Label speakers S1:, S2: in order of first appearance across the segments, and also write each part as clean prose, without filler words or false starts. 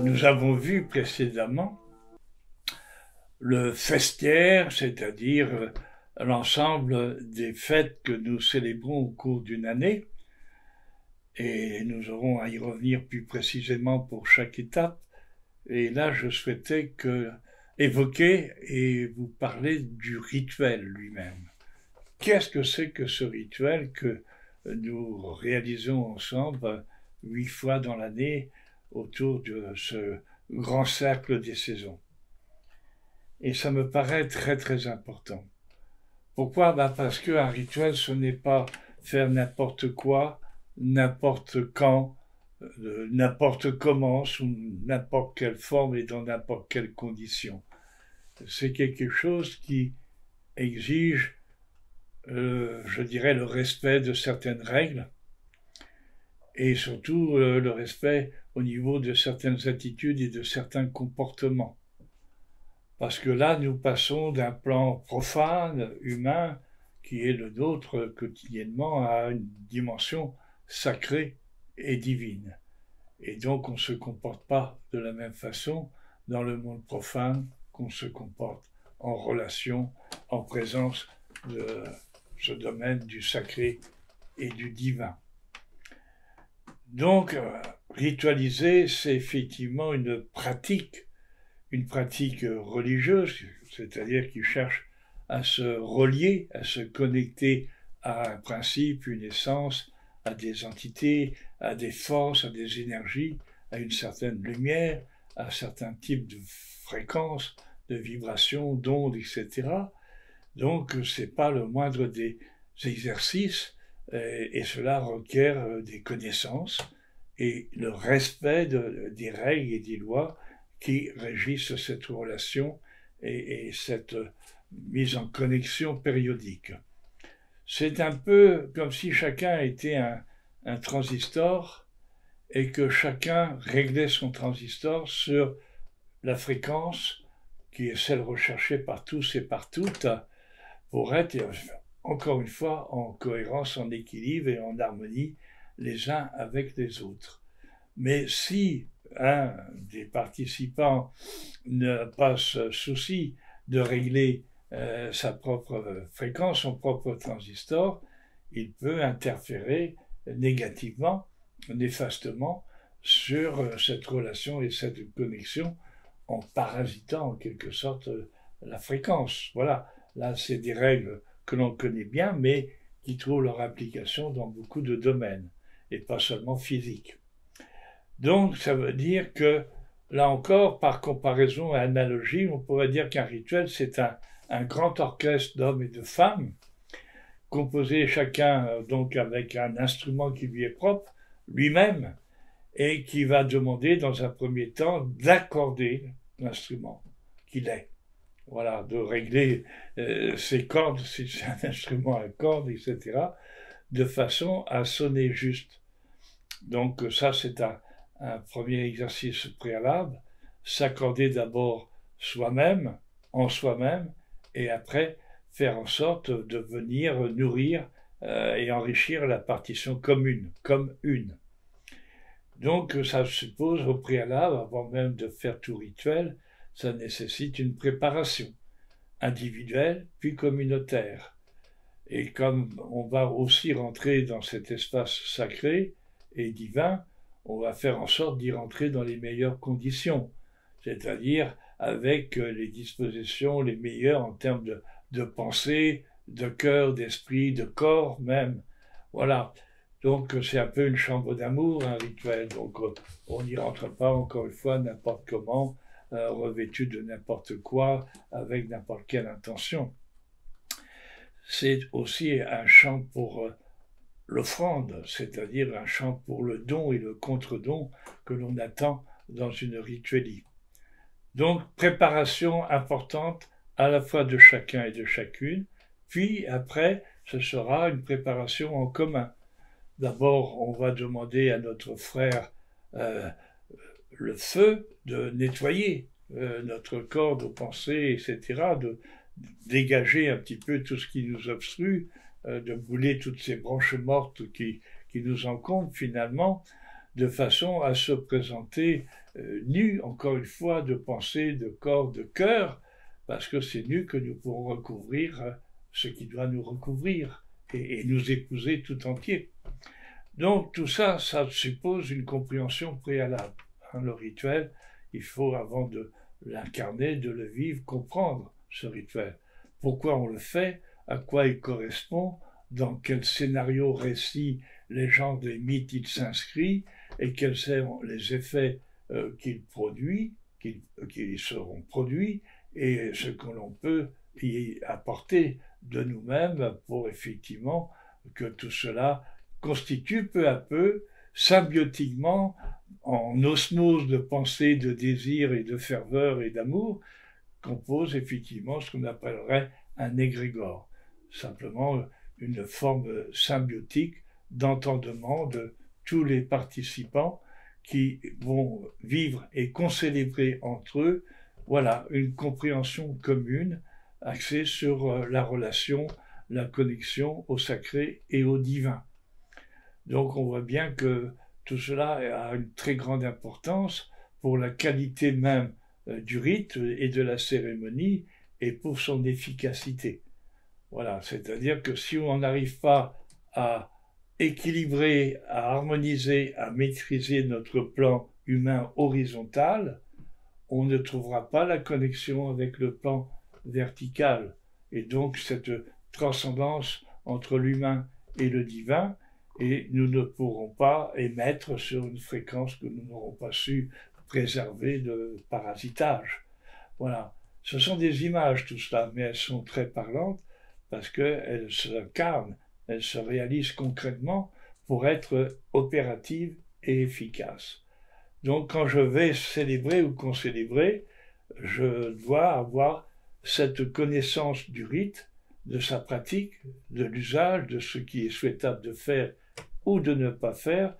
S1: Nous avons vu précédemment le festiaire, c'est-à-dire l'ensemble des fêtes que nous célébrons au cours d'une année, et nous aurons à y revenir plus précisément pour chaque étape. Et là, je souhaitais évoquer et vous parler du rituel lui-même. Qu'est-ce que c'est que ce rituel que nous réalisons ensemble 8 fois dans l'année autour de ce grand cercle des saisons? Et ça me paraît très très important. Pourquoi? Parce qu'un rituel, ce n'est pas faire n'importe quoi, n'importe quand, n'importe comment, sous n'importe quelle forme et dans n'importe quelle condition. C'est quelque chose qui exige, je dirais, le respect de certaines règles et surtout le respect au niveau de certaines attitudes et de certains comportements. Parce que là, nous passons d'un plan profane, humain, qui est le nôtre quotidiennement, à une dimension sacrée et divine. Et donc, on ne se comporte pas de la même façon dans le monde profane qu'on se comporte en relation, en présence de ce domaine du sacré et du divin. Donc, ritualiser, c'est effectivement une pratique religieuse, c'est-à-dire qui cherche à se relier, à se connecter à un principe, une essence, à des entités, à des forces, à des énergies, à une certaine lumière, à certains types de fréquences, de vibrations, d'ondes, etc. Donc, c'est pas le moindre des exercices, et cela requiert des connaissances et le respect des règles et des lois qui régissent cette relation et cette mise en connexion périodique. C'est un peu comme si chacun était un transistor et que chacun réglait son transistor sur la fréquence qui est celle recherchée par tous et par toutes pour être, encore une fois, en cohérence, en équilibre et en harmonie les uns avec les autres. Mais si un des participants n'a pas ce souci de régler sa propre fréquence, son propre transistor, il peut interférer négativement, néfastement sur cette relation et cette connexion en parasitant en quelque sorte la fréquence. Voilà, là c'est des règles que l'on connaît bien mais qui trouvent leur application dans beaucoup de domaines et pas seulement physiques. Donc, ça veut dire que, là encore, par comparaison et analogie, on pourrait dire qu'un rituel, c'est un grand orchestre d'hommes et de femmes, composé chacun donc avec un instrument qui lui est propre, lui-même, et qui va demander dans un premier temps d'accorder l'instrument qu'il est. Voilà, de régler ses cordes, si c'est un instrument à cordes, etc., de façon à sonner juste. Donc ça, c'est un premier exercice préalable, s'accorder d'abord soi-même, en soi-même, et après faire en sorte de venir nourrir et enrichir la partition commune, comme une. Donc ça suppose au préalable, avant même de faire tout rituel, ça nécessite une préparation individuelle puis communautaire. Et comme on va aussi rentrer dans cet espace sacré et divin, on va faire en sorte d'y rentrer dans les meilleures conditions, c'est-à-dire avec les dispositions les meilleures en termes de pensée, de cœur, d'esprit, de corps même. Voilà. Donc c'est un peu une chambre d'amour, un rituel. Donc on n'y rentre pas, encore une fois, n'importe comment, revêtu de n'importe quoi, avec n'importe quelle intention. C'est aussi un chant pour l'offrande, c'est-à-dire un chant pour le don et le contre-don que l'on attend dans une rituelie. Donc, préparation importante à la fois de chacun et de chacune, puis après, ce sera une préparation en commun. D'abord, on va demander à notre frère le feu de nettoyer notre corps, nos pensées, etc., de dégager un petit peu tout ce qui nous obstrue, de brûler toutes ces branches mortes qui nous encombrent finalement, de façon à se présenter nu, encore une fois, de pensée, de corps, de cœur, parce que c'est nu que nous pourrons recouvrir ce qui doit nous recouvrir et nous épouser tout entier. Donc tout ça, ça suppose une compréhension préalable. Le rituel, il faut, avant de l'incarner, de le vivre, comprendre ce rituel. Pourquoi on le fait, à quoi il correspond, dans quel scénario, récit, légende et mythe il s'inscrit, et quels sont les effets qu'il produit, qui seront produits, et ce que l'on peut y apporter de nous-mêmes pour effectivement que tout cela constitue peu à peu, symbiotiquement, en osmose de pensée, de désir et de ferveur et d'amour, compose effectivement ce qu'on appellerait un égrégore. Simplement une forme symbiotique d'entendement de tous les participants qui vont vivre et concélébrer entre eux, voilà, une compréhension commune axée sur la relation, la connexion au sacré et au divin. Donc on voit bien que tout cela a une très grande importance pour la qualité même du rite et de la cérémonie et pour son efficacité. Voilà, c'est-à-dire que si on n'arrive pas à équilibrer, à harmoniser, à maîtriser notre plan humain horizontal, on ne trouvera pas la connexion avec le plan vertical. Et donc cette transcendance entre l'humain et le divin, et nous ne pourrons pas émettre sur une fréquence que nous n'aurons pas su préserver de parasitage. Voilà. Ce sont des images tout cela, mais elles sont très parlantes parce qu'elles s'incarnent, elles se réalisent concrètement pour être opératives et efficaces. Donc quand je vais célébrer ou concélébrer, je dois avoir cette connaissance du rite, de sa pratique, de l'usage, de ce qui est souhaitable de faire ou de ne pas faire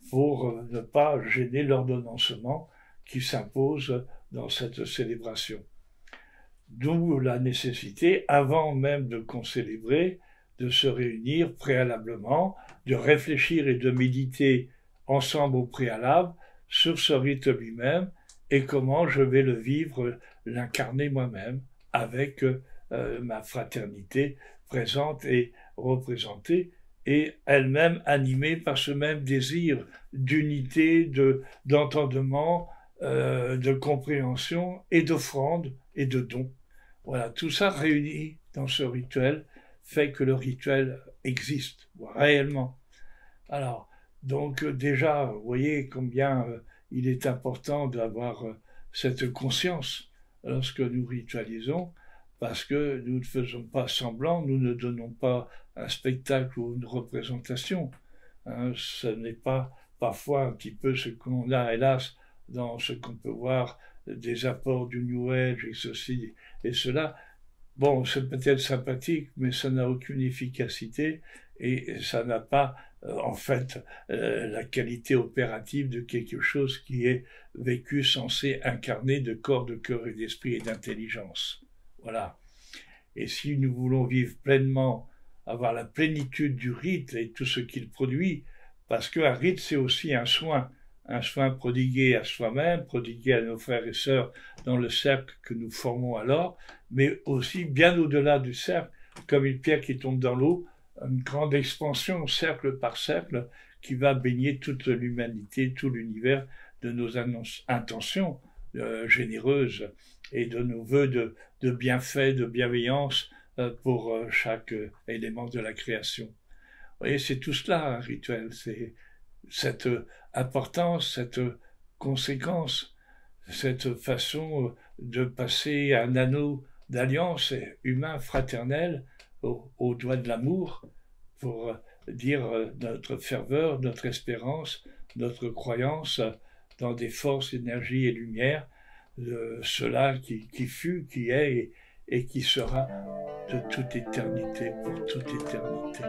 S1: pour ne pas gêner l'ordonnancement qui s'impose dans cette célébration. D'où la nécessité, avant même de concélébrer, de se réunir préalablement, de réfléchir et de méditer ensemble au préalable sur ce rite lui-même et comment je vais le vivre, l'incarner moi-même avec ma fraternité présente et représentée et elle-même animée par ce même désir d'unité, d'entendement, de compréhension et d'offrande et de don. Voilà, tout ça réuni dans ce rituel fait que le rituel existe réellement. Alors, donc déjà, vous voyez combien il est important d'avoir cette conscience lorsque nous ritualisons, parce que nous ne faisons pas semblant, nous ne donnons pas un spectacle ou une représentation. Ce n'est pas parfois un petit peu ce qu'on a, hélas, dans ce qu'on peut voir des apports du New Age et ceci et cela. Bon, c'est peut-être sympathique, mais ça n'a aucune efficacité et ça n'a pas, en fait, la qualité opérative de quelque chose qui est vécu, censé incarner de corps, de cœur et d'esprit et d'intelligence. Voilà. Et si nous voulons vivre pleinement, avoir la plénitude du rite et tout ce qu'il produit, parce qu'un rite, c'est aussi un soin prodigué à soi-même, prodigué à nos frères et sœurs dans le cercle que nous formons alors, mais aussi bien au-delà du cercle, comme une pierre qui tombe dans l'eau, une grande expansion, cercle par cercle, qui va baigner toute l'humanité, tout l'univers de nos intentions généreuses et de nos vœux de bienfaits, de bienveillance pour chaque élément de la création. Vous voyez, c'est tout cela un rituel, c'est cette importance, cette conséquence, cette façon de passer un anneau d'alliance humain fraternel au doigt de l'amour pour dire notre ferveur, notre espérance, notre croyance dans des forces, énergies et lumières, de cela qui fut, qui est et qui sera de toute éternité pour toute éternité.